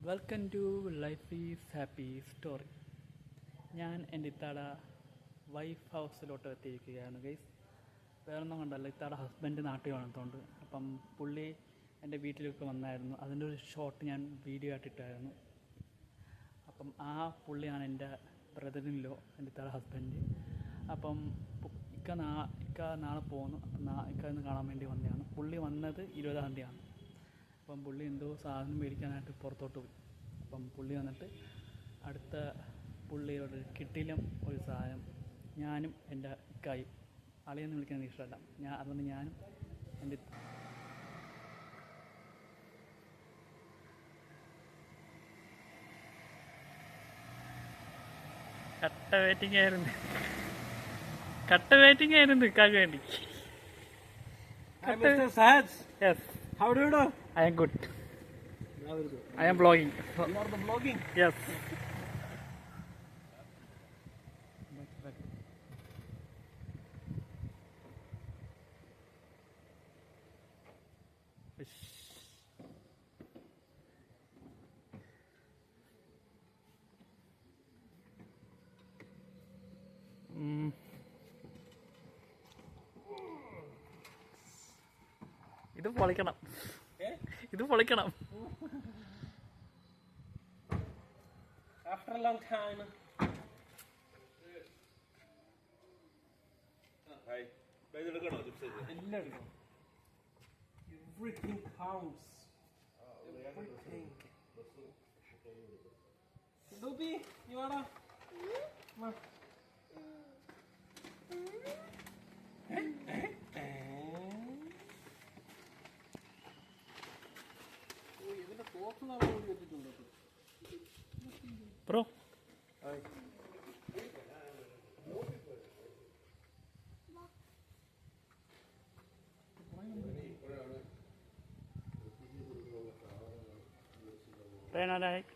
Welcome to life is happy story. ഞാൻ എൻ്റെ ഇത്താട wife ഹൗസിലോട്ട് എത്തിയിരിക്കുകയാണ് ഗൈസ്. വേറൊന്നും കൊണ്ടല്ല, ഇത്താട ഹസ്ബൻഡ് നാട്ടിൽ വന്നതുകൊണ്ട്. അപ്പം പുള്ളി എൻ്റെ വീട്ടിലേക്ക് വന്നായിരുന്നു. അതിൻ്റെ ഒരു ഷോട്ട് ഞാൻ വീഡിയോ ആയിട്ടിട്ടായിരുന്നു. അപ്പം ആ പുള്ളിയാണ് എൻ്റെ ബ്രദറിനിലോ, എൻ്റെ ഇത്താട ഹസ്ബൻഡ്. അപ്പം ഇക്ക നാളെ പോകുന്നു. അപ്പം ഇക്ക ഇന്ന് കാണാൻ വേണ്ടി വന്നതാണ്. പുള്ളി വന്നത് 20-ാം തീയതിയാണ്. അപ്പം പുള്ളി എന്തോ സാധനം മേടിക്കാനായിട്ട് പുറത്തോട്ട് പോയി. അപ്പം പുള്ളി വന്നിട്ട് അടുത്ത പുള്ളിയോട് കിട്ടിലും ഒരു സാധനം ഞാനും എൻ്റെ ഇക്കായും, അളിയെന്ന് വിളിക്കുന്നത് ഇഷ്ടമല്ല, അതുകൊണ്ട് ഞാനും എൻ്റെ കട്ട വെയിറ്റിംഗ് ആയിരുന്നു ഇക്കാക്ക് വേണ്ടി. Yes. How do you do? I am good. I am vlogging. You are the vlogging? Yes. ഇത് പൊളിക്കണം. After a long time. Hi. Everything counts. Everything. Doopy, you wanna? Come on. Bro. Hi. Then I like